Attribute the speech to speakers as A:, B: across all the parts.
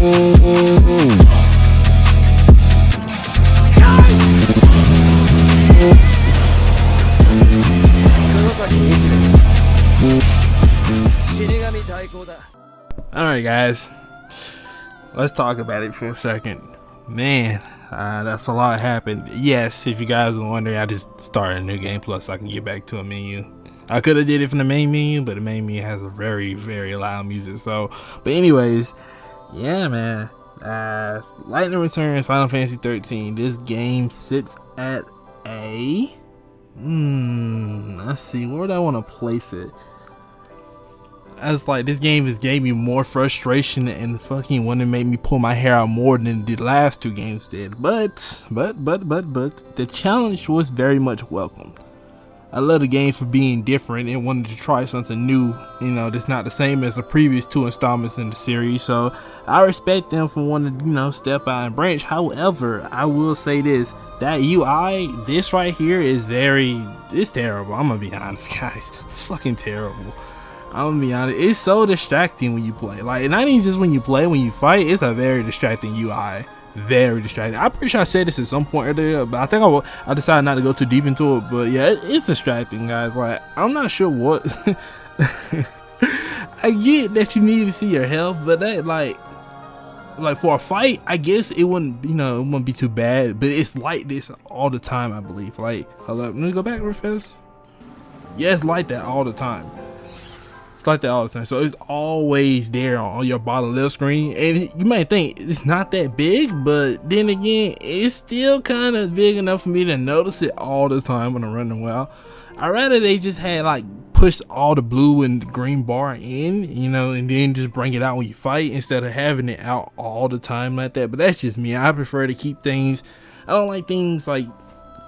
A: Alright guys, let's talk about it for a second. Man, that's a lot happened. Yes, if you guys are wondering, I just started a new game plus so I can get back to a menu. I could have did it from the main menu, but the main menu has a very, very loud music. So, but anyways, yeah man, Lightning Returns Final Fantasy XIII. This game sits at a, let's see, where do I want to place it? As like, this game just gave me more frustration and fucking wanted to make me pull my hair out more than the last two games did. But the challenge was very much welcomed. I love the game for being different and wanted to try something new, you know, that's not the same as the previous two installments in the series. So I respect them for wanting to, you know, step out and branch. However, I will say this, that UI, this right here is it's terrible. I'm gonna be honest guys, it's fucking terrible. I'm gonna be honest, it's so distracting when you play. Like, not even just when you play, when you fight, it's a very distracting UI. Very distracting. I'm pretty sure I said this at some point earlier, but I think I decided not to go too deep into it. But yeah, it's distracting, guys. Like, I'm not sure what. I get that you need to see your health, but that like for a fight, I guess it wouldn't, you know, it wouldn't be too bad. But it's like this all the time, I believe. Like, hold up, let me go back real fast. Yeah, it's like that all the time. It's like that all the time. So it's always there on your bottom left screen, and you might think it's not that big, but then again, it's still kind of big enough for me to notice it all the time when I'm running well. I'd rather they just had like pushed all the blue and the green bar in, you know, and then just bring it out when you fight instead of having it out all the time like that. But that's just me. I prefer to keep things, I don't like things like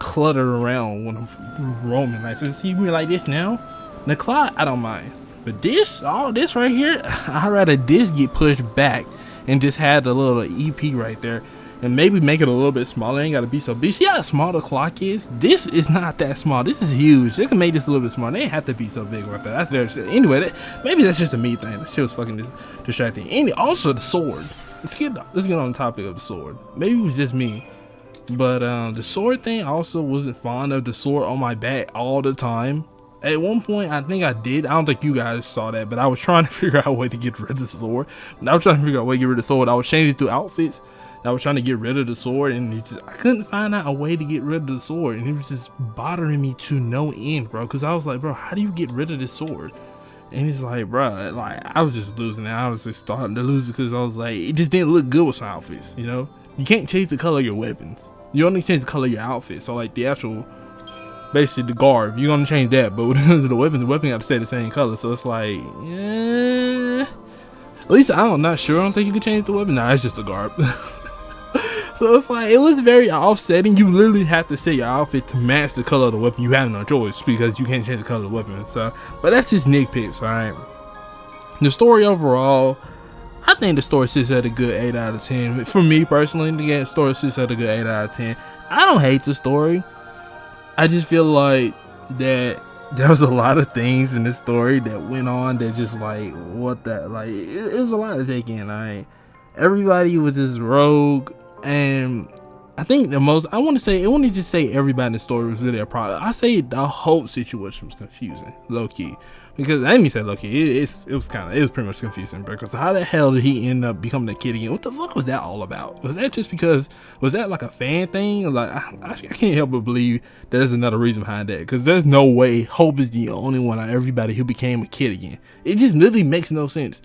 A: cluttered around when I'm roaming. Like, so see me like this now, the clock, I don't mind. But this, all this right here, I'd rather this get pushed back and just had the little EP right there, and maybe make it a little bit smaller. Ain't gotta be so big. See how small the clock is? This is not that small. This is huge. They can make this a little bit smaller. They ain't have to be so big right there. That's very, anyway, maybe that's just a me thing. That shit was fucking distracting. And also the sword. Let's get on the topic of the sword. Maybe it was just me, but the sword thing, I also wasn't fond of the sword on my back all the time. At one point, I think I did. I don't think you guys saw that, but I was trying to figure out a way to get rid of the sword. I was trying to figure out a way to get rid of the sword. I was changing through outfits. I was trying to get rid of the sword, and I couldn't find out a way to get rid of the sword, and it was just bothering me to no end, bro. Because I was like, bro, how do you get rid of this sword? And it's like, bro, like, I was just losing it. I was just starting to lose it because I was like, it just didn't look good with some outfits, you know? You can't change the color of your weapons. You only change the color of your outfit. So, like, the actual, basically the garb, you're gonna change that, but when it comes to the weapon got to stay the same color. So it's like, yeah, at least I'm not sure. I don't think you can change the weapon. Nah, it's just a garb. So it's like, it was very offsetting. You literally have to set your outfit to match the color of the weapon. You have no choice because you can't change the color of the weapon. So, but that's just nitpicks, all right? The story overall, I think the story sits at a good 8 out of 10. For me personally, the story sits at a good 8 out of 10. I don't hate the story. I just feel like that there was a lot of things in this story that went on that just like, what that, like, it was a lot to take in. Alright, everybody was this rogue, and I think the most, I want to just say everybody in the story was really a problem. I say the whole situation was confusing, low key. Because I didn't even say low key, it was pretty much confusing, because how the hell did he end up becoming a kid again? What the fuck was that all about? Was that just because, was that like a fan thing? Like, I can't help but believe there's another reason behind that, because there's no way Hope is the only one out of everybody who became a kid again. It just literally makes no sense.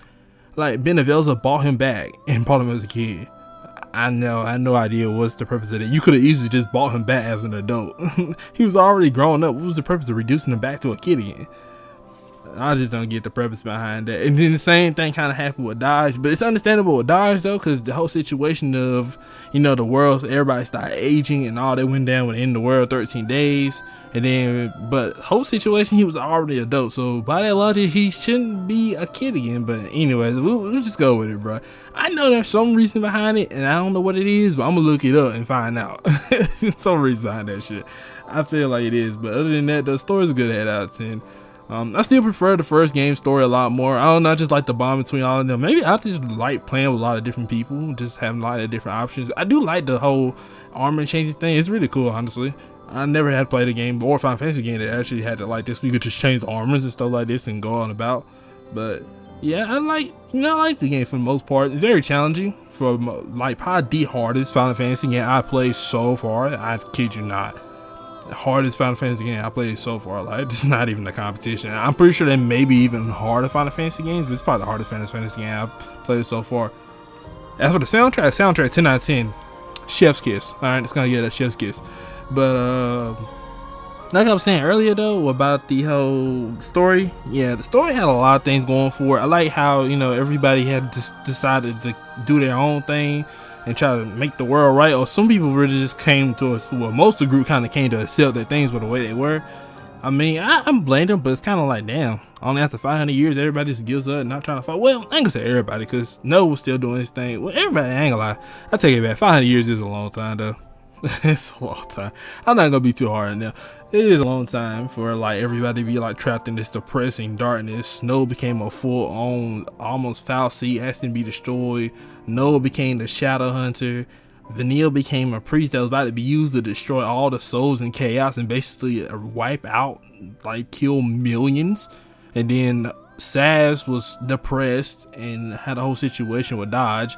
A: Like, Benevelza bought him back and bought him as a kid. I had no idea what's the purpose of it. You could have easily just bought him back as an adult. He was already grown up. What was the purpose of reducing him back to a kid again? I just don't get the purpose behind that. And then the same thing kind of happened with Dodge, but it's understandable with Dodge though, because the whole situation of, you know, the world, everybody started aging and all that went down within the world 13 days. And then, but whole situation, he was already adult, so by that logic, he shouldn't be a kid again. But anyways, we'll just go with it, bro. I know there's some reason behind it, and I don't know what it is, but I'm gonna look it up and find out. Some reason behind that shit. I feel like it is, but other than that, the story's a good 8 out of 10. I still prefer the first game story a lot more. I don't know, I just like the bond between all of them. Maybe I just like playing with a lot of different people, just having a lot of different options. I do like the whole armor changing thing. It's really cool, honestly. I never had played a game or Final Fantasy game that actually had it like this. We could just change the armors and stuff like this and go on about. But yeah, I like the game for the most part. It's very challenging for like probably the hardest Final Fantasy game I played so far. I kid you not. Hardest Final Fantasy game I played so far. Like, it's not even a competition. I'm pretty sure there may be even harder Final Fantasy games, but it's probably the hardest Final Fantasy game I've played so far. As for the soundtrack 10 out of 10. Chef's kiss. Alright, it's gonna get a chef's kiss. But like I was saying earlier though about the whole story, yeah, the story had a lot of things going for it. I like how, you know, everybody had just decided to do their own thing and try to make the world right, or some people really just came to us. Well, most of the group kind of came to accept that things were the way they were. I mean, I'm blaming them, but it's kind of like, damn, only after 500 years, everybody just gives up, not trying to fight. Well, I ain't gonna say everybody, because Noah was still doing his thing. Well, everybody, I ain't gonna lie. I take it back. 500 years is a long time, though. It's a long time. I'm not gonna be too hard on them. It is a long time for like everybody to be like trapped in this depressing darkness. Snow became a full-on, almost foul sea, asking to be destroyed. Noah became the shadow hunter. Vanille became a priest that was about to be used to destroy all the souls in chaos and basically wipe out, like kill millions. And then Saz was depressed and had a whole situation with Dodge.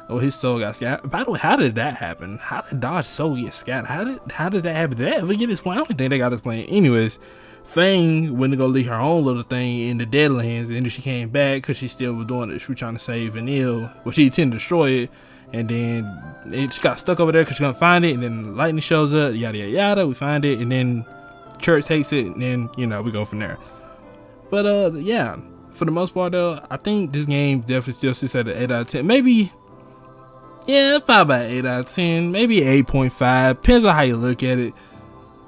A: Oh, his soul got scattered. By the way, how did that happen? How did Dodge's soul get scattered? How did that happen? Did they ever get his plan? I don't think they got his plan. Anyways, Fang went to go lead her own little thing in the Deadlands, and then she came back because she still was doing it. She was trying to save Vanille, well, she intended to destroy it, and then she got stuck over there because she couldn't find it, and then lightning shows up, yada yada yada. We find it, and then Church takes it, and then, you know, we go from there. But yeah, for the most part though, I think this game definitely still sits at an 8 out of 10. Maybe, yeah, probably about 8 out of 10, maybe 8.5, depends on how you look at it.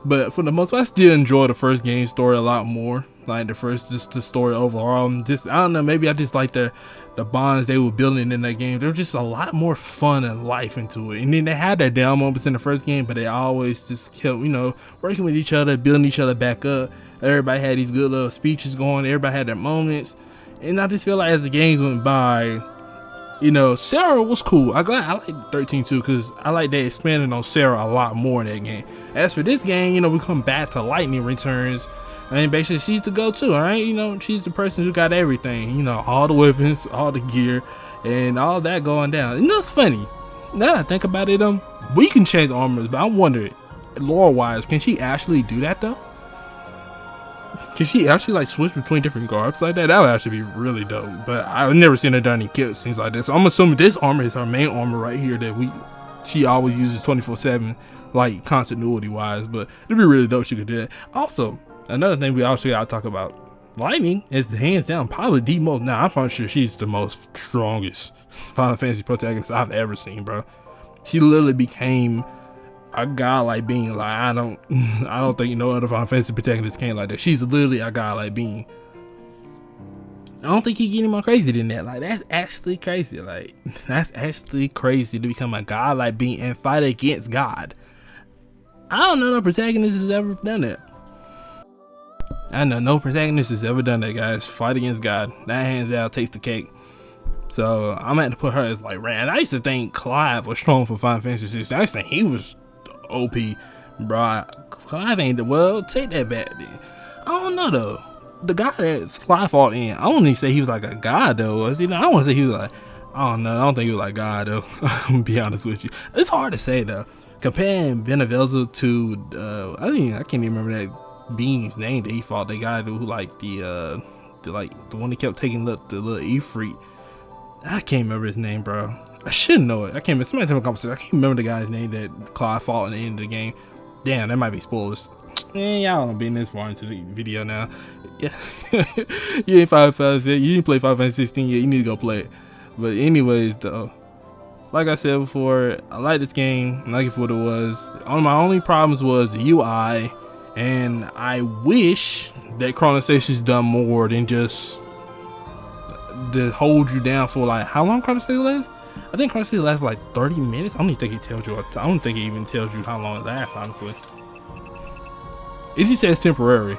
A: But for the most part, I still enjoy the first game story a lot more. Like just the story overall. Just, I don't know, maybe I just like the bonds they were building in that game. There was just a lot more fun and life into it. And then they had their down moments in the first game, but they always just kept, you know, working with each other, building each other back up. Everybody had these good little speeches going. Everybody had their moments. And I just feel like as the games went by, you know, Sarah was cool. I like 13 too, because I like they expanded on Sarah a lot more in that game. As for this game, you know, we come back to Lightning Returns, and basically she's the go-to, alright? You know, she's the person who got everything, you know, all the weapons, all the gear, and all that going down. You know, it's funny. Now that I think about it, we can change armors, but I'm wondering, lore-wise, can she actually do that though? Can she actually like switch between different garbs like that? That would actually be really dope. But I've never seen her done any kills, things like this. So I'm assuming this armor is her main armor right here that she always uses 24/7, like continuity wise. But it'd be really dope if she could do that. Also, another thing we also gotta talk about, Lightning is hands down probably the most. Now I'm probably sure she's the most strongest Final Fantasy protagonist I've ever seen, bro. She literally became a godlike being. Like I don't think no other Final Fantasy protagonist came like that. She's literally a godlike being. I don't think you get any more crazy than that. Like that's actually crazy. Like that's actually crazy to become a godlike being and fight against God. I don't know no protagonist has ever done that. I know no protagonist has ever done that, guys. Fight against God. That hands out takes the cake. So I'm gonna have to put her as like Rand. I used to think Clive was strong for Final Fantasy VI. I used to think he was OP, bro. Clive ain't the well. Take that back, then. I don't know though. The guy that Clive fought in, I don't even say he was like a god though. Was he? I don't want to say he was like. I don't know. I don't think he was like God though. I'm gonna be honest with you. It's hard to say though. Comparing Benevelza to I can't even remember that being's name that he fought. The guy who like the one that kept taking the little Ifrit. I can't remember his name, bro. I should know it. I can't remember. Somebody tell me a conversation. I can't remember the guy's name that Clive fought in the end of the game. Damn, that might be spoilers. Man, y'all don't be this far into the video now. Yeah, you ain't you didn't play Final Fantasy 16 yet. You need to go play it. But anyways, though, like I said before, I like this game. I like it for what it was. My only problems was the UI, and I wish that CrownSpectro's done more than just to hold you down for like how long CrownSpectro lasts. I think CrownSpectro lasts for like 30 minutes. I don't even think it tells you. I don't think it even tells you how long it lasts. Honestly, it just says temporary.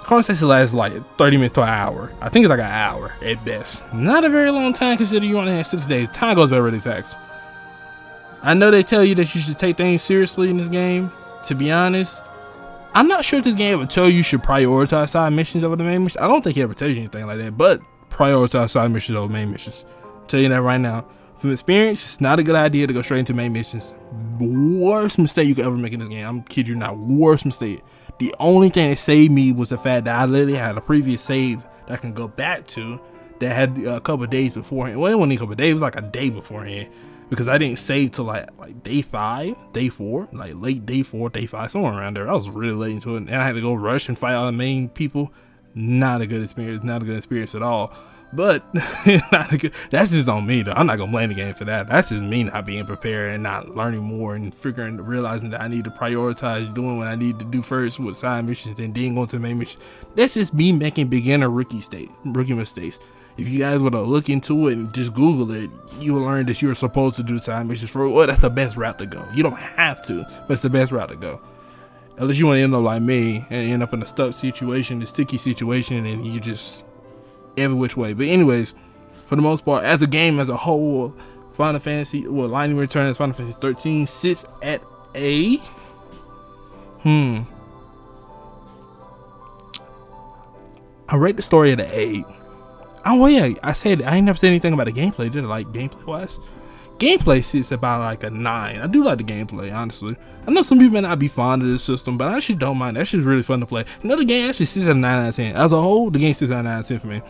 A: Conversation lasts like 30 minutes to an hour. I think it's like an hour at best. Not a very long time considering you only have 6 days. Time goes by really fast. I know they tell you that you should take things seriously in this game. To be honest, I'm not sure if this game ever tell you should prioritize side missions over the main mission. I don't think it ever tells you anything like that, but prioritize side missions over main missions. I'm telling you that right now. From experience, it's not a good idea to go straight into main missions. Worst mistake you could ever make in this game. I'm kidding you not. Worst mistake. The only thing that saved me was the fact that I literally had a previous save that I can go back to that had a couple of days beforehand. Well, it wasn't a couple of days, it was like a day beforehand. Because I didn't save till like day 5, day 4, like late day 4, day 5, somewhere around there. I was really late into it, and I had to go rush and fight all the main people. Not a good experience, not a good experience at all. But that's just on me though. I'm not gonna blame the game for that. That's just me not being prepared and not learning more and realizing that I need to prioritize doing what I need to do first with side missions and then going to the main mission. That's just me making beginner rookie mistakes. If you guys were to look into it and just Google it, you will learn that you're supposed to do side missions for. Well, that's the best route to go. You don't have to, but it's the best route to go. Unless you want to end up like me and end up in a stuck situation, a sticky situation, and you just every which way. But anyways, for the most part, as a game as a whole, Final Fantasy, well, Lightning Returns Final Fantasy 13 sits at a I rate the story at an 8. Oh yeah, I ain't never said anything about the gameplay, did I? Like gameplay wise, gameplay sits about like a 9. I do like the gameplay, honestly. I know some people may not be fond of this system, but I actually don't mind. That shit's really fun to play. You know, the game actually sits at a 9 out of 10. As a whole, the game sits at a 9 out of 10 for me.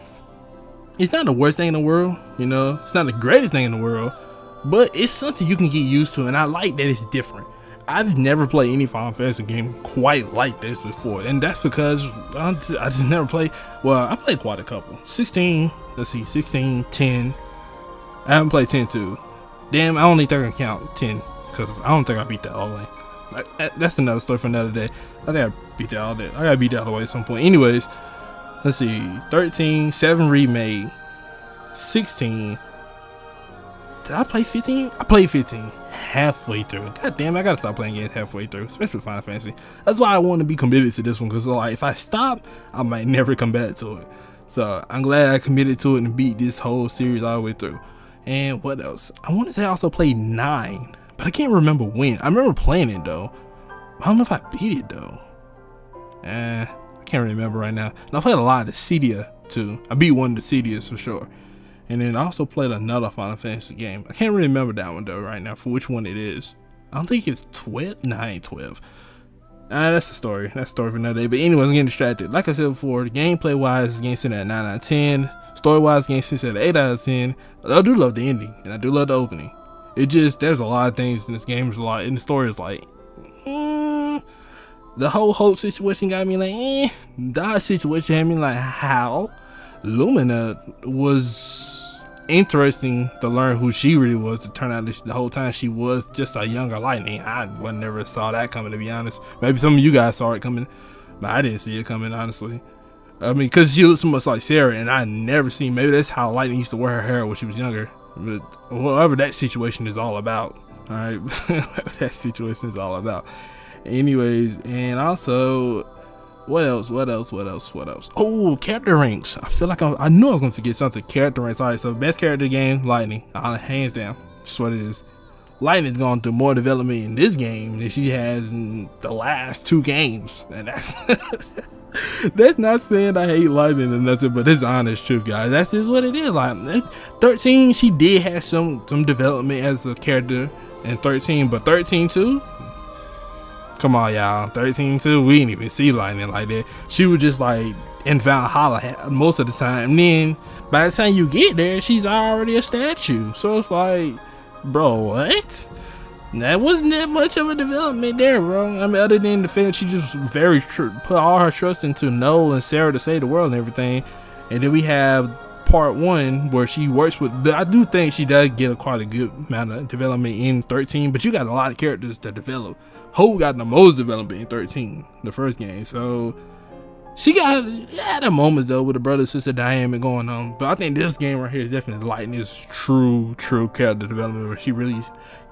A: It's not the worst thing in the world, you know. It's not the greatest thing in the world, but it's something you can get used to, and I like that it's different. I've never played any Final Fantasy game quite like this before, and that's because I just never played. Well, I played quite a couple. 16, let's see, 16, 10. I haven't played 10 too. Damn, I only think I can count 10 because I don't think I beat that all the way. That's another story for another day. I think I beat that all day. I gotta beat that all the way at some point. Anyways, let's see, 13, 7 remade, 16. Did I play 15? I played 15 halfway through. God damn, I gotta stop playing games halfway through, especially Final Fantasy. That's why I want to be committed to this one, because like if I stop, I might never come back to it. So I'm glad I committed to it and beat this whole series all the way through. And what else? I want to say I also played 9, but I can't remember when. I remember playing it though. I don't know if I beat it though. I can't remember right now. And I played a lot of the Cydia too. I beat one of the Cydias for sure. And then I also played another Final Fantasy game. I can't really remember that one though right now for which one it is. I don't think it's 12. Nah, it ain't 12. That's the story. That's the story for another day. But anyways, I'm getting distracted. Like I said before, the gameplay wise, the game sitting at 9 out of 10. Story wise, the game sits at 8 out of 10. I do love the ending, and I do love the opening. It just, there's a lot of things in this game. There's a lot, and the story is like, the whole Hope situation got me like, Dodge situation had me like, how? Lumina was interesting to learn who she really was. To turn out the whole time she was just a younger Lightning. I never saw that coming, to be honest. Maybe some of you guys saw it coming, but I didn't see it coming, honestly. I mean, because she looks so much like Sarah, and I never seen. Maybe that's how Lightning used to wear her hair when she was younger. But whatever that situation is all about, all right, whatever that situation is all about. Anyways, and also, what else? Oh, character ranks. I feel like I knew I was gonna forget something. Character ranks. All right, so best character game, Lightning, hands down. That's what it is. Lightning's gone through more development in this game than she has in the last 2 games, and that's that's not saying I hate Lightning or nothing, but it's honest truth, guys. That's just what it is. Like 13, she did have some development as a character in 13, but 13 too. Come on, y'all. 13 too. We didn't even see Lightning like that. She was just like in Valhalla most of the time. And then by the time you get there, she's already a statue. So it's like, bro, what? That wasn't that much of a development there, bro. I mean, other than the fact she just put all her trust into Noel and Sarah to save the world and everything. And then we have part 1 where she works with. I do think she does get quite a good amount of development in 13, but you got a lot of characters to develop. Hope got the most development in 13, the first game. So she had a moments though with the brother sister dynamic going on. But I think this game right here is definitely Lightning's true character development, where she really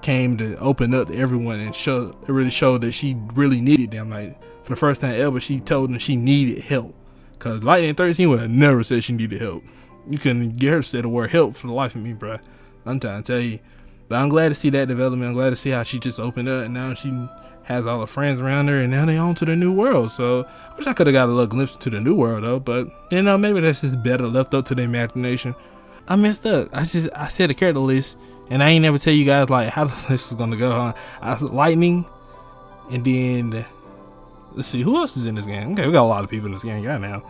A: came to open up to everyone and really showed that she really needed them. Like for the first time ever, she told them she needed help. Cause Lightning 13 would have never said she needed help. You couldn't get her to say the word help for the life of me, bro. I'm trying to tell you. But I'm glad to see that development. I'm glad to see how she just opened up and now she has all her friends around her and now they on to the new world. So I wish I could have got a little glimpse to the new world though, but you know, maybe that's just better left up to the imagination. I messed up. I said the character list and I ain't never tell you guys like how the list is gonna go, huh? I said Lightning and then let's see who else is in this game. Okay, we got a lot of people in this game right now.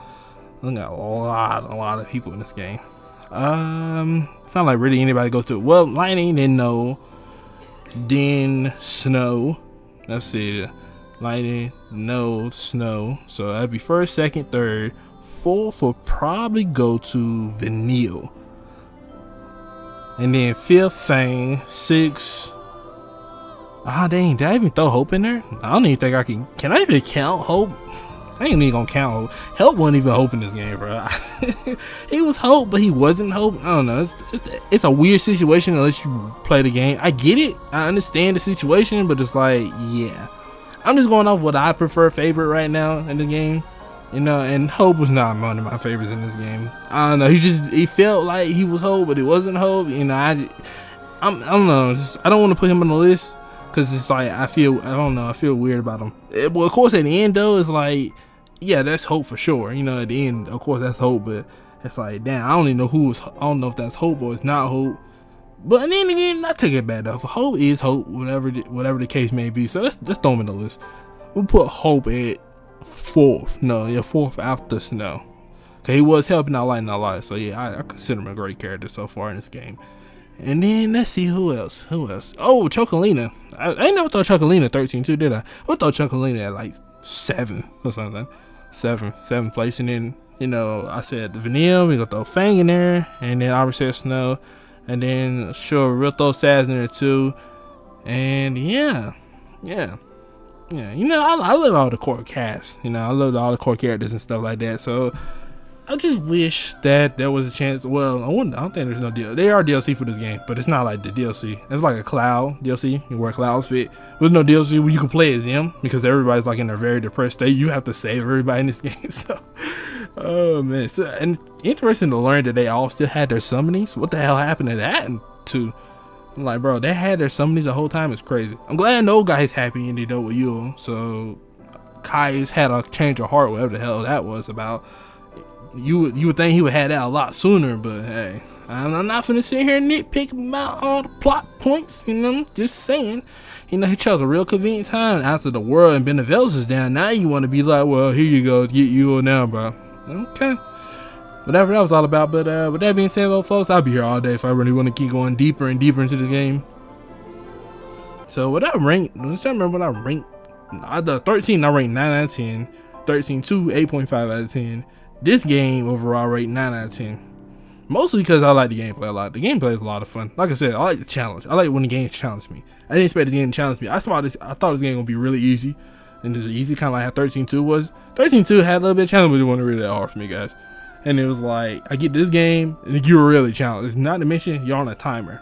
A: We got a lot of people in this game. It's not like really anybody goes to it. Well, Lightning, then No, then Snow. Let's see, Lightning, No, Snow. So that'd be first, second, third. Fourth will probably go to Vanille. And then fifth, Fang. Sixth. Ah, dang, did I even throw Hope in there? I don't even think I can. Can I even count Hope? I ain't even gonna count Hope. Help wasn't even Hope in this game, bro. He was Hope, but he wasn't Hope. I don't know. It's a weird situation unless you play the game. I get it. I understand the situation, but it's like, yeah. I'm just going off what I prefer favorite right now in the game. You know, and Hope was not one of my favorites in this game. I don't know. He felt like he was Hope, but it wasn't Hope. You know, I don't know. I don't want to put him on the list because it's like I don't know. I feel weird about him. Well, of course, at the end though, it's like, yeah, that's Hope for sure. You know, at the end, of course, that's Hope, but it's like, damn, I don't even know I don't know if that's Hope or it's not Hope. But then again, I take it back though. Hope is Hope, whatever the case may be. So let's throw him in the list. We'll put Hope at fourth. No, yeah, fourth after Snow. Cause he was helping out Lightning a lot. So yeah, I consider him a great character so far in this game. And then let's see who else. Oh, Chocolina. I ain't never thought Chocolina 13 too, did I? I thought Chocolina at like 7 or something. Seventh place. And then, you know, I said the Vanille, we gonna throw Fang in there, and then I said Snow, and then sure we'll throw Saz in there too. And yeah. You know, I love all the core cast. You know, I love all the core characters and stuff like that. So I just wish that there was a chance. Well, I don't think there's no deal. There are DLC for this game, but it's not like the DLC. It's like a Cloud DLC, where Clouds fit. With no DLC where you can play as them because everybody's like in a very depressed state. You have to save everybody in this game. So, oh man. So, and it's interesting to learn that they all still had their summonings. What the hell happened to that? I'm like, bro, they had their summonings the whole time. It's crazy. I'm glad no guy's happy and they dealt with you. So Kai's had a change of heart, whatever the hell that was about. You would think he would have that a lot sooner, but hey, I'm not finna sit here and nitpick about all the plot points, you know, just saying. You know, he chose a real convenient time after the world and Benevol's is down. Now you want to be like, well, here you go, get you now, bro. Okay. Whatever that was all about, but with that being said, well, folks, I'll be here all day if I really want to keep going deeper and deeper into this game. So what I ranked, let's remember what I ranked. The 13, I ranked 9 out of 10. 13 2, 8.5 out of 10. This game overall rate 9 out of 10. Mostly because I like the gameplay a lot. The gameplay is a lot of fun. Like I said, I like the challenge. I like when the game challenged me. I didn't expect the game to challenge me. I thought this game gonna be really easy. And it was easy, kind of like how 13-2 was. 13-2 had a little bit of challenge, but it wasn't really that hard for me, guys. And it was like, I get this game, and you're really challenged. Not to mention, you're on a timer.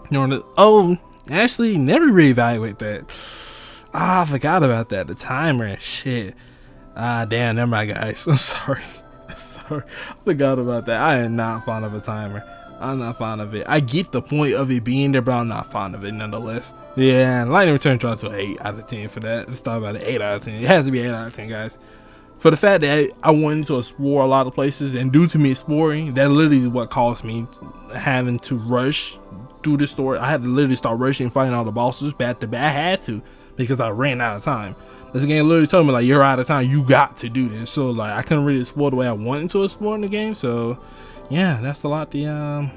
A: You're on actually, never really evaluate that. I forgot about that. The timer, shit. Damn, never mind, guys. I'm sorry. I forgot about that. I am not fond of a timer. I'm not fond of it. I get the point of it being there, but I'm not fond of it nonetheless. Yeah, Lightning Return tried to an 8 out of 10 for that. Let's talk about an 8 out of 10. It has to be 8 out of 10, guys. For the fact that I wanted to explore a lot of places, and due to me exploring, that literally is what caused me having to rush through the story. I had to literally start rushing, fighting all the bosses back to back. I had to, because I ran out of time. This game literally told me, like, you're out of time, you got to do this. So like, I couldn't really explore the way I wanted to explore in the game. So yeah, that's a lot to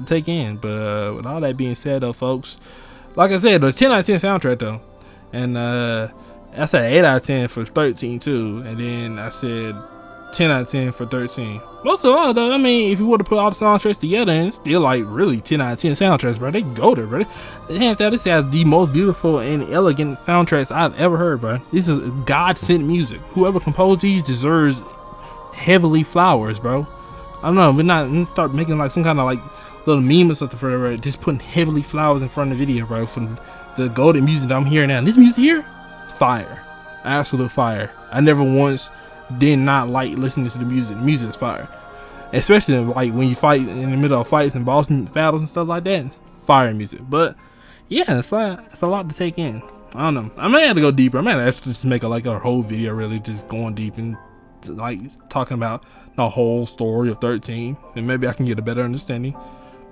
A: take in. But with all that being said though, folks, like I said, the 10 out of 10 soundtrack though, and I said 8 out of 10 for 13 too, and then I said 10 out of 10 for 13. Most of all though, I mean, if you were to put all the soundtracks together, and it's still like really 10 out of 10 soundtracks, bro. They go there, bro. Hands down, this has the most beautiful and elegant soundtracks I've ever heard, bro. This is God-sent music. Whoever composed these deserves heavily flowers, bro. I don't know, we're not start making like some kind of like little meme or something for it, bro. Just putting heavily flowers in front of the video, bro, from the golden music that I'm hearing now. And this music here, fire, absolute fire. I never once did not like listening to the music. The music is fire, especially like when you fight in the middle of fights and boss battles and stuff like that. It's fire music. But yeah, it's a lot to take in. I don't know. I might have to go deeper. I might have to just make a whole video really just going deep and like talking about the whole story of 13, and maybe I can get a better understanding.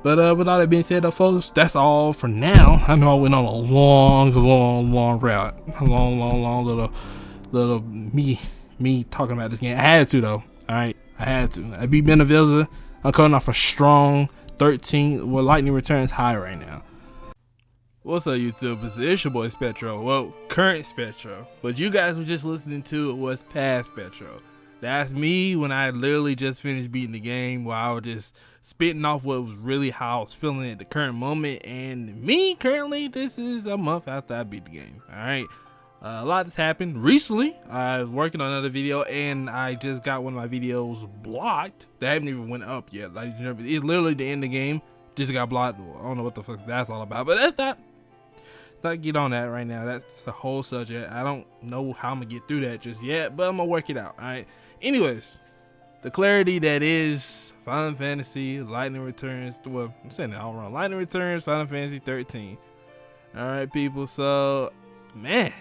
A: But with all that being said, though, folks, that's all for now. I know I went on a long route, a long little me talking about this game. I had to though. All right, I had to. I beat Beneviza. I'm coming off a strong 13. Well, Lightning Returns high right now. What's up, YouTubers? It's your boy Spectro. Well, current Spectro. What you guys were just listening to was past Spectro. That's me when I literally just finished beating the game, while I was just spitting off what was really how I was feeling at the current moment. And me currently, this is a month after I beat the game. Alright, a lot has happened recently. I was working on another video and I just got one of my videos blocked. They haven't even went up yet. Like, it's literally the end of the game, just got blocked. I don't know what the fuck that's all about, but that's not get on that right now. That's the whole subject. I don't know how I'm gonna get through that just yet, but I'm gonna work it out. All right, anyways, the clarity that is Final Fantasy Lightning Returns. Well, I'm saying it all wrong. Lightning Returns Final Fantasy 13. All right, people, so man,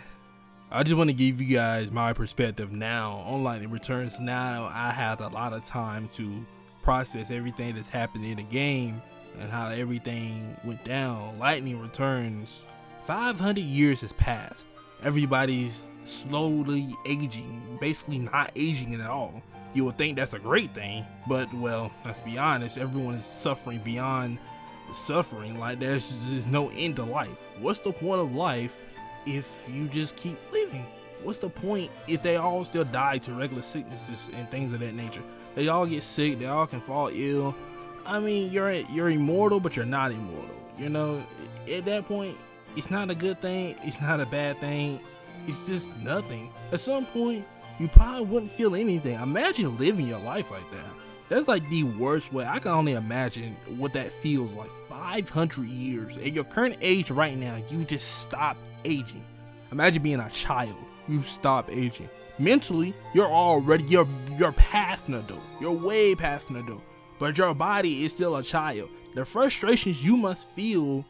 A: I just want to give you guys my perspective now on Lightning Returns. Now I had a lot of time to process everything that's happened in the game and how everything went down. Lightning Returns, 500 years has passed. Everybody's slowly aging, basically not aging at all. You would think that's a great thing, but well, let's be honest, everyone is suffering beyond suffering. Like, there's no end to life. What's the point of life if you just keep living? What's the point if they all still die to regular sicknesses and things of that nature? They all get sick, they all can fall ill. I mean, you're immortal, but you're not immortal. You know, at that point, it's not a good thing, it's not a bad thing, it's just nothing. At some point, you probably wouldn't feel anything. Imagine living your life like that. That's like the worst way. I can only imagine what that feels like. 500 years. At your current age right now, you just stop aging. Imagine being a child. You stop aging. Mentally, you're past an adult. You're way past an adult. But your body is still a child. The frustrations you must feel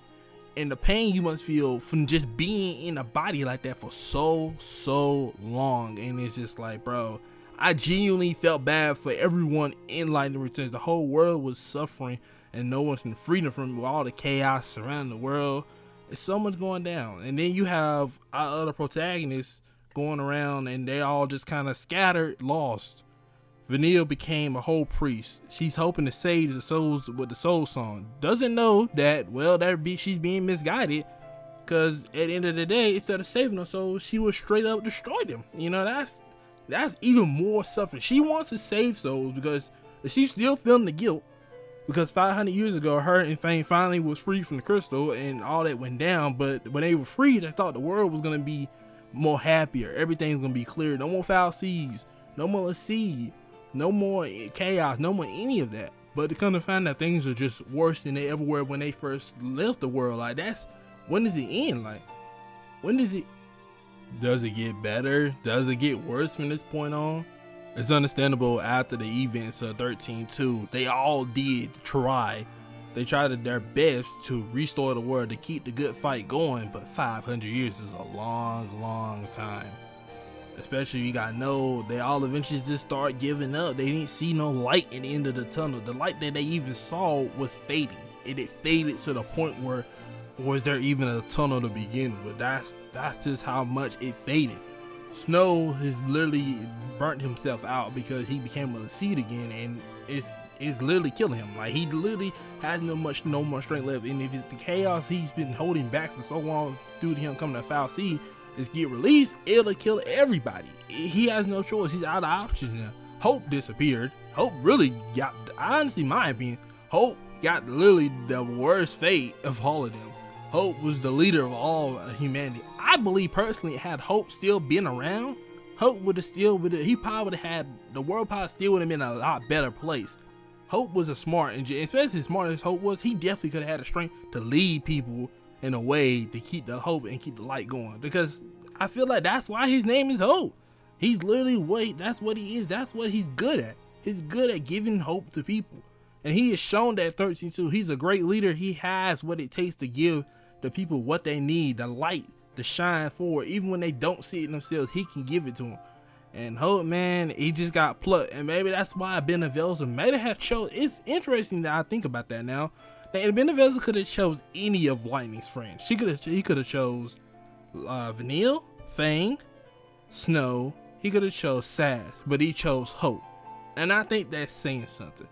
A: and the pain you must feel from just being in a body like that for so long. And it's just like, bro, I genuinely felt bad for everyone in Lightning Returns. The whole world was suffering and no one can free them from all the chaos surrounding the world. It's so much going down. And then you have our other protagonists going around and they all just kind of scattered, lost. Vanille became a whole priest. She's hoping to save the souls with the soul song. Doesn't know that, well, she's being misguided, because at the end of the day, instead of saving her souls, she would straight up destroy them. You know, that's even more suffering. She wants to save souls because she's still feeling the guilt, because 500 years ago, her and Fame finally was free from the crystal and all that went down. But when they were free, they thought the world was going to be more happier. Everything's going to be clear. No more foul seas. No more seed. No more chaos, no more any of that. But to come to find out things are just worse than they ever were when they first left the world. Like, when does it end? Like, does it get better? Does it get worse from this point on? It's understandable after the events of 13-2, they all did try. They tried their best to restore the world, to keep the good fight going, but 500 years is a long time. Especially, you gotta know, they all eventually just start giving up. They didn't see no light in the end of the tunnel. The light that they even saw was fading. It faded to the point where, was there even a tunnel to begin with? That's just how much it faded. Snow has literally burnt himself out because he became a seed again, and it's literally killing him. Like, he literally has no more strength left. And if it's the chaos he's been holding back for so long due to him coming to foul seed is get released, it'll kill everybody. He has no choice. He's out of options now. Hope disappeared. Hope really got, honestly, my opinion, Hope got literally the worst fate of all of them. Hope was the leader of all humanity. I believe personally, had Hope still been around, Hope would have he probably would have had, the world probably still would have been a lot better place. Hope was a smart, and especially as smart as Hope was, he definitely could have had the strength to lead people in a way to keep the hope and keep the light going. Because I feel like that's why his name is Hope. He's literally that's what he is. That's what he's good at. He's good at giving hope to people. And he has shown that 13-2. He's a great leader. He has what it takes to give the people what they need, the light to shine forward. Even when they don't see it themselves, he can give it to them. And Hope, man, he just got plucked. And maybe that's why Benevelza might have chose. It's interesting that I think about that now. That Benevelza could have chose any of Lightning's friends. He could have chose Vanille, Fang, Snow. He could have chose Sass, but he chose Hope. And I think that's saying something.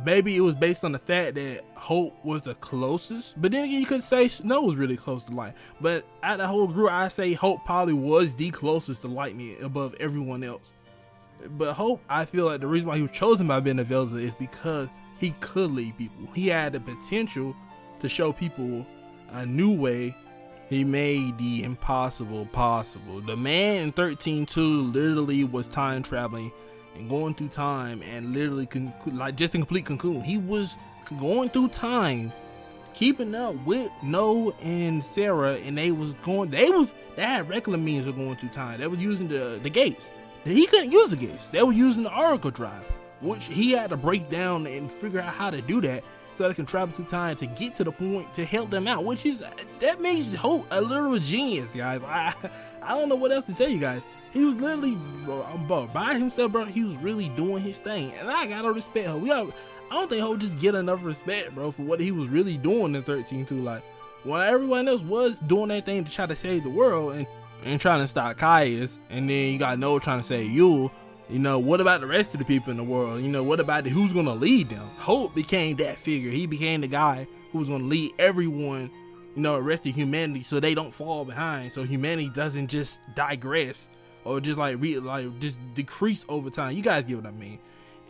A: Maybe it was based on the fact that Hope was the closest, but then again, you could say Snow was really close to Light. But out of the whole group, I say Hope probably was the closest to Lightning above everyone else. But Hope, I feel like the reason why he was chosen by Benevelza is because he could lead people. He had the potential to show people a new way. He made the impossible possible. The man in 13-2 literally was time traveling and going through time, and literally like just in complete cocoon. He was going through time, keeping up with No and Sarah, and they had regular means of going through time. They were using the gates. He couldn't use the gates. They were using the Oracle Drive, which he had to break down and figure out how to do that so they can travel through time to get to the point to help them out, which is, that makes Hope a literal genius, guys. I don't know what else to tell you guys. He was literally, bro, by himself, bro. He was really doing his thing, and I gotta respect Hope. I don't think Hope just get enough respect, bro, for what he was really doing in 13-2. Like, while everyone else was doing their thing to try to save the world and trying to stop Caius, and then you got Noah trying to save Yule. You know, what about the rest of the people in the world? You know, what about who's gonna lead them? Hope became that figure. He became the guy who was gonna lead everyone, you know, the rest of humanity, so they don't fall behind. So humanity doesn't just digress or just just decrease over time. You guys get what I mean.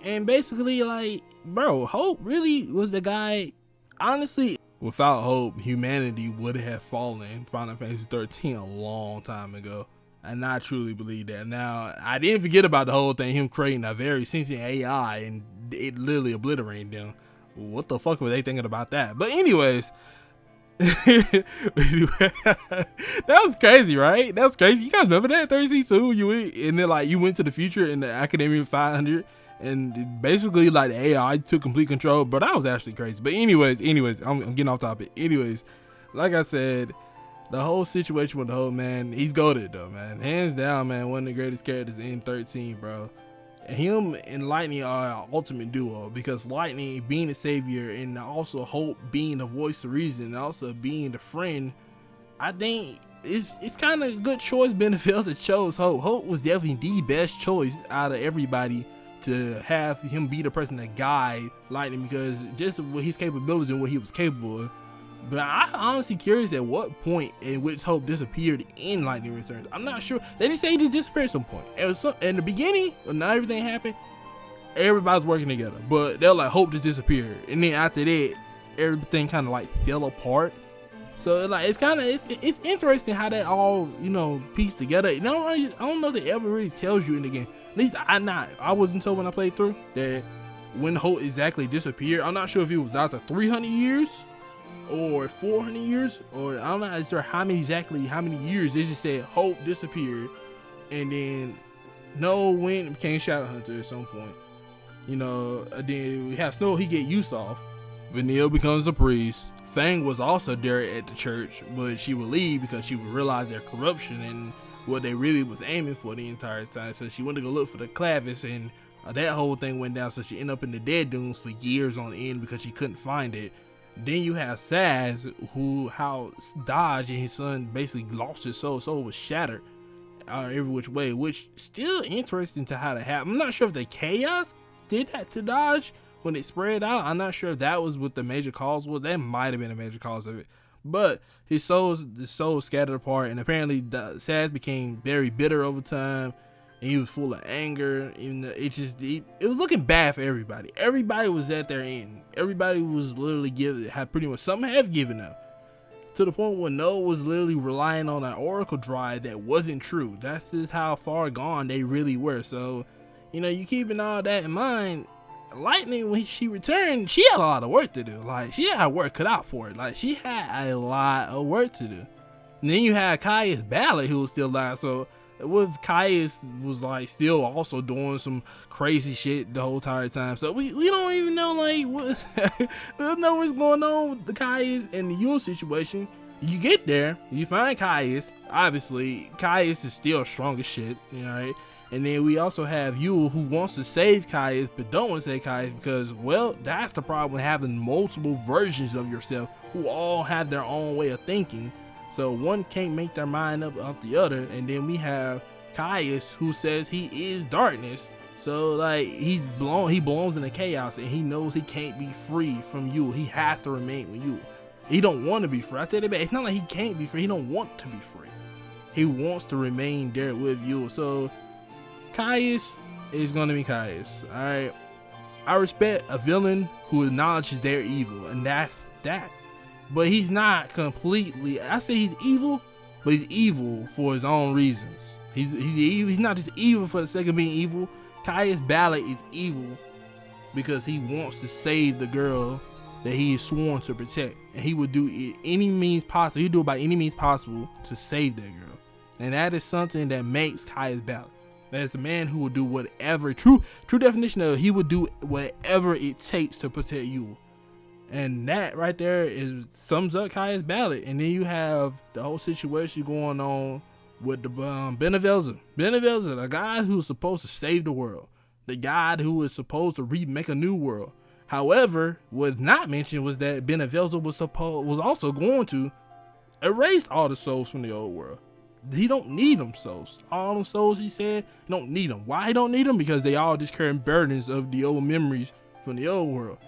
A: And basically, like, bro, Hope really was the guy. Honestly, without Hope, humanity would have fallen in Final Fantasy XIII a long time ago. And I truly believe that. Now, I didn't forget about the whole thing, him creating a very sentient AI and it literally obliterating them. What the fuck were they thinking about that? But anyways, that was crazy, right? That was crazy. You guys remember that 13-2? And then like you went to the future in the Academy 500, and basically like the AI took complete control. But that was actually crazy. But anyways, I'm getting off topic. Anyways, like I said, the whole situation with the whole man, he's goated though, man. Hands down, man, one of the greatest characters in 13, bro. And him and Lightning are an ultimate duo, because Lightning being the savior and also Hope being the voice of reason and also being the friend, I think it's kind of a good choice. Benevelza chose Hope. Hope was definitely the best choice out of everybody to have him be the person to guide Lightning, because just with his capabilities and what he was capable of. But I'm honestly curious at what point in which Hope disappeared in Lightning Returns. I'm not sure. They just say he just disappeared at some point. In the beginning, when not everything happened, everybody's working together. But they're like, Hope just disappeared. And then after that, everything kind of like fell apart. So like it's interesting how that all, you know, pieced together. I don't know if it ever really tells you in the game. At least I wasn't told when I played through that when Hope exactly disappeared. I'm not sure if it was after 300 years. Or 400 years, or I'm not sure how many years. They just said Hope disappeared, and then Noah went and became Shadowhunter at some point. You know, then we have Snow, he get Yusuf. Vanille becomes a priest. Fang was also there at the church, but she would leave because she would realize their corruption and what they really was aiming for the entire time. So she went to go look for the Clavis, and that whole thing went down. So she ended up in the Dead Dunes for years on end because she couldn't find it. Then you have Sass, how Dodge and his son basically lost his soul. Soul was shattered every which way, which still interesting to how that happened. I'm not sure if the chaos did that to Dodge when it spread out. I'm not sure if that was what the major cause was. That might have been a major cause of it. But the soul scattered apart, and apparently Sass became very bitter over time. And he was full of anger, and it was looking bad for everybody. Everybody was at their end. Everybody was literally some have given up, to the point where Noah was literally relying on an Oracle Drive that wasn't true. That's just how far gone they really were. So, you know, you keeping all that in mind. Lightning, when she returned, she had a lot of work to do. Like, she had work cut out for it. Like, she had a lot of work to do. And then you had Caius Ballard, who was still alive. So with Caius was like still also doing some crazy shit the whole entire time. So we don't even know like what we don't know what's going on with the Caius and the Yule situation. You get there, you find Caius. Obviously, Caius is still strong as shit, you know, right? And then we also have Yule, who wants to save Caius but don't want to save Caius because, well, that's the problem with having multiple versions of yourself who all have their own way of thinking. So one can't make their mind up off the other. And then we have Caius, who says he is darkness. So like he belongs in the chaos, and he knows he can't be free from Yule. He has to remain with Yule. He don't want to be free. I tell you that, it's not like he can't be free. He don't want to be free. He wants to remain there with Yule. So Caius is gonna be Caius. Alright. I respect a villain who acknowledges their evil, and that's that. But he's not completely, I say he's evil, but he's evil for his own reasons. He's not just evil for the sake of being evil. Caius Ballard is evil because he wants to save the girl that he is sworn to protect. And he would do it any means possible. He'd do it by any means possible to save that girl. And that is something that makes Caius Ballard. That's a man who will do whatever, true definition of he would do whatever it takes to protect you. And that right there sums up Caius Ballard. And then you have the whole situation going on with the Benevelza. Benevelza, the guy who's supposed to save the world. The guy who is supposed to make a new world. However, what not mentioned was that Benevelza was also going to erase all the souls from the old world. He don't need them souls. All them souls, he said, he don't need them. Why he don't need them? Because they all just carrying burdens of the old memories from the old world.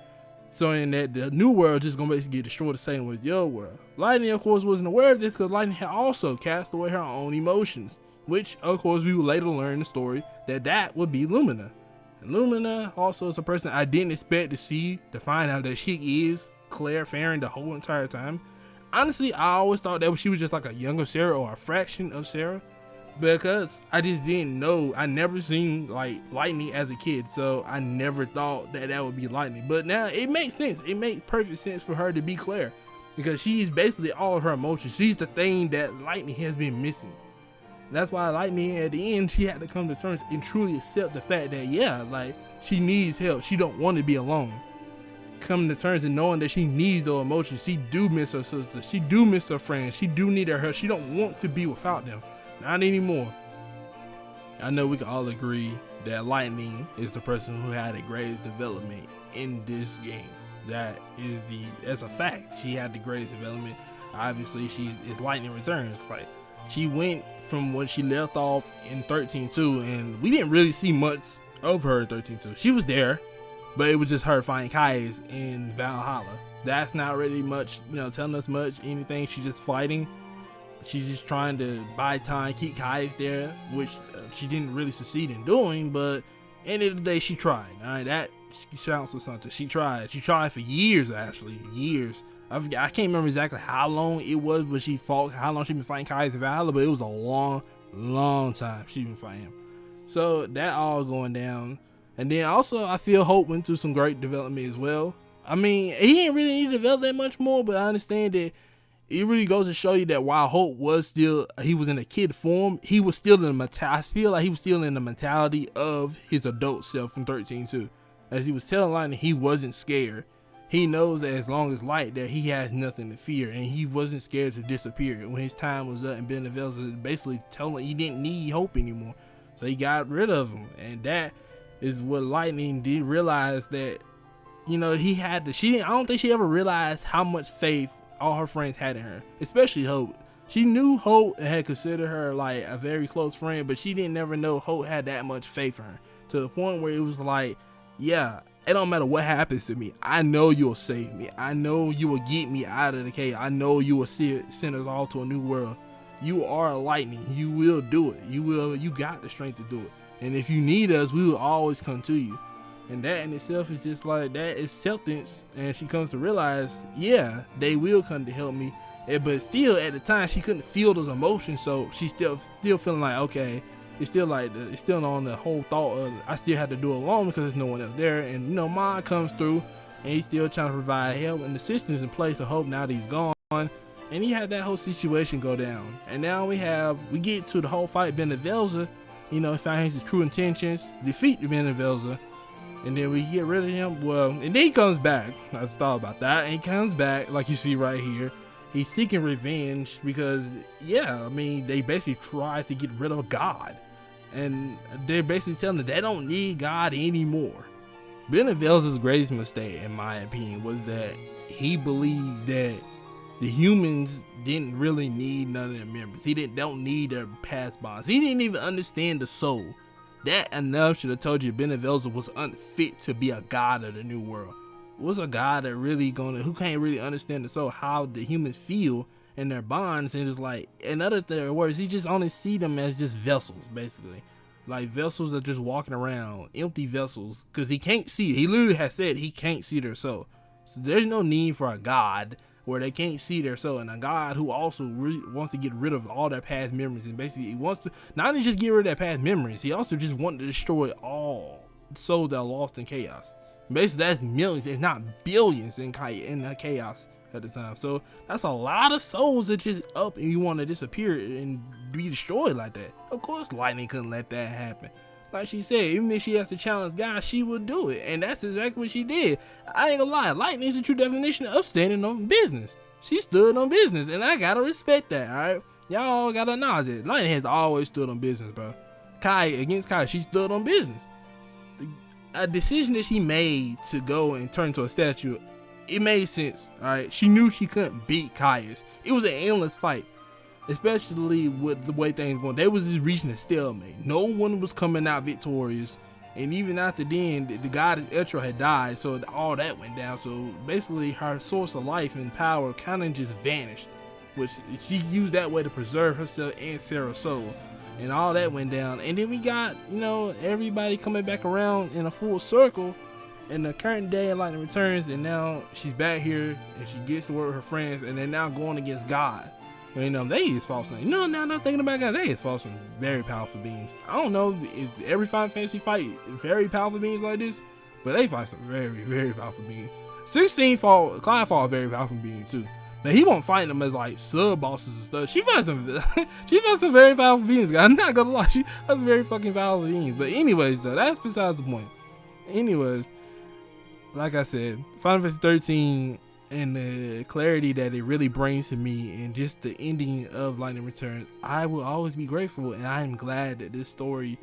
A: So in that the new world just gonna basically get destroyed the same way as the old world. Lightning, of course, wasn't aware of this because Lightning had also cast away her own emotions, which of course we will later learn in the story that would be Lumina. And Lumina also is a person I didn't expect to find out that she is Claire Farron the whole entire time. Honestly, I always thought that she was just like a younger Sarah or a fraction of Sarah, because I just didn't know. I never seen like Lightning as a kid, so I never thought that would be Lightning. But now it makes sense. It makes perfect sense for her to be Claire, because she's basically all of her emotions. She's the thing that Lightning has been missing. That's why Lightning at the end, she had to come to terms and truly accept the fact that yeah, like she needs help. She don't want to be alone. Coming to terms and knowing that she needs those emotions. She do miss her sister. She do miss her friends. She do need her help. She don't want to be without them. Not anymore. I know we can all agree that Lightning is the person who had the greatest development in this game. That's a fact. She had the greatest development. Obviously, it's Lightning Returns. Like she went from when she left off in 13-2, and we didn't really see much of her in 13-2. She was there, but it was just her finding Caius in Valhalla. That's not really much, telling us much, anything. She's just fighting. She's just trying to buy time, keep Caius there, which she didn't really succeed in doing, but end of the day, she tried. All right, that counts for something. She tried. She tried for years, actually. Years. I can't remember exactly how long it was, but she fought, how long she been fighting Caius in Valhalla, but it was a long, long time she been fighting him. So that all going down. And then also, I feel Hope went through some great development as well. I mean, he didn't really need to develop that much more, but I understand that it really goes to show you that while Hope was he was in a kid form, he was still in I feel like he was still in the mentality of his adult self from 13-2. As he was telling Lightning, he wasn't scared. He knows that as long as Light there, he has nothing to fear, and he wasn't scared to disappear when his time was up. And Benevelza basically told him he didn't need Hope anymore, so he got rid of him. And that is what Lightning did realize, that he had to. I don't think she ever realized how much faith all her friends had in her, especially Hope. She knew Hope and had considered her like a very close friend, but she didn't never know Hope had that much faith in her, to the point where it was like, yeah, it don't matter what happens to me, I know you'll save me. I know you will get me out of the cave. I know you will send us all to a new world. You are Lightning. You will do it. You got the strength to do it. And if you need us, we will always come to you. And that in itself is just like, that acceptance. And she comes to realize, yeah, they will come to help me. But still, at the time, she couldn't feel those emotions. So she's still feeling like, okay, it's still on the whole thought of, I still have to do it alone because there's no one else there. And, Ma comes through, and he's still trying to provide help and assistance in place of Hope now that he's gone. and he had that whole situation go down. And now we get to the whole fight. Benevelza, you know, found his true intentions, defeat Benevelza, and then we get rid of him. Well, and then he comes back. I just thought about that. And he comes back, like you see right here. He's seeking revenge because, yeah, I mean, they basically tried to get rid of God. And they're basically telling them they don't need God anymore. Benevelza's greatest mistake, in my opinion, was that he believed that the humans didn't really need none of their memories. He don't need their past bonds. He didn't even understand the soul. That enough should have told you Benevelza was unfit to be a god of the new world. Was a god that who can't really understand the soul, how the humans feel and their bonds, and just like, in other words, he just only see them as just vessels, basically. Like vessels that just walking around, empty vessels, because he can't see it. He literally has said he can't see their soul. So there's no need for a god where they can't see their soul, and a god who also really wants to get rid of all their past memories, and basically he wants to not only just get rid of their past memories, he also just wants to destroy all souls that are lost in chaos. Basically, that's millions, if not billions, in chaos at the time. So that's a lot of souls that just up and you want to disappear and be destroyed like that. Of course, Lightning couldn't let that happen. Like she said, even if she has to challenge God, she would do it, and that's exactly what she did. I ain't gonna lie, Lightning is the true definition of standing on business. She stood on business, and I gotta respect that. All right, y'all gotta acknowledge it. Lightning has always stood on business, bro. Against Kai, she stood on business. A decision that she made to go and turn into a statue, it made sense. All right, she knew she couldn't beat Caius. It was an endless fight, especially with the way things going. They was just reaching a stalemate. No one was coming out victorious, and even after then, the god Etro had died, so all that went down. So basically, her source of life and power kind of just vanished, which she used that way to preserve herself and Sarah's soul. And all that went down, and then we got, you know, everybody coming back around in a full circle in the current day of Lightning Returns, and now she's back here and she gets to work with her friends, and they're now going against God. You know, they is false. You know, now not thinking about God, they is false and very powerful beings. I don't know if every Final Fantasy fight very powerful beings like this, but they fight some very, very powerful beings. 16 Clive fought a very powerful being too. Now he won't fight them as like sub bosses and stuff. She fights some very powerful beings. I'm not gonna lie, she has very fucking powerful beings. But anyways, though, that's besides the point. Anyways, like I said, Final Fantasy 13 and the clarity that it really brings to me, and just the ending of Lightning Returns, I will always be grateful, and I am glad that this story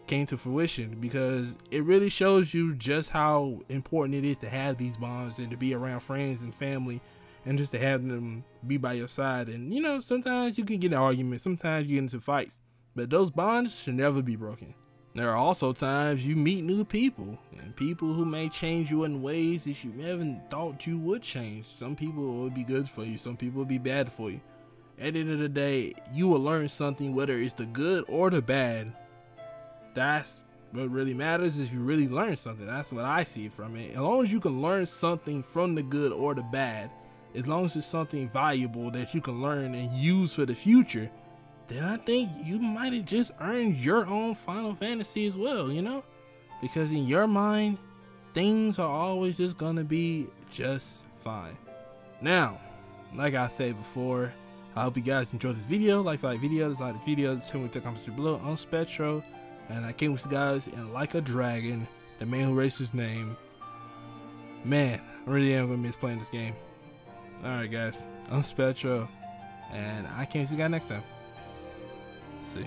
A: came to fruition, because it really shows you just how important it is to have these bonds and to be around friends and family, and just to have them be by your side. And you know, sometimes you can get in arguments, sometimes you get into fights, but those bonds should never be broken. There are also times you meet new people, and people who may change you in ways that you never thought you would change. Some people will be good for you, some people will be bad for you. At the end of the day, you will learn something, whether it's the good or the bad. That's what really matters, is you really learn something. That's what I see from it. As long as you can learn something from the good or the bad, as long as it's something valuable that you can learn and use for the future, then I think you might have just earned your own Final Fantasy as well, you know? Because in your mind, things are always just gonna be just fine. Now, like I said before, I hope you guys enjoyed this video. Like the video, dislike the video, tell me what the comments below on Spectro. And I came with you guys in Like a Dragon, the man who raised his name. Man, I really am gonna miss playing this game. Alright guys, I'm Spectro, and I can't see you guys next time. See.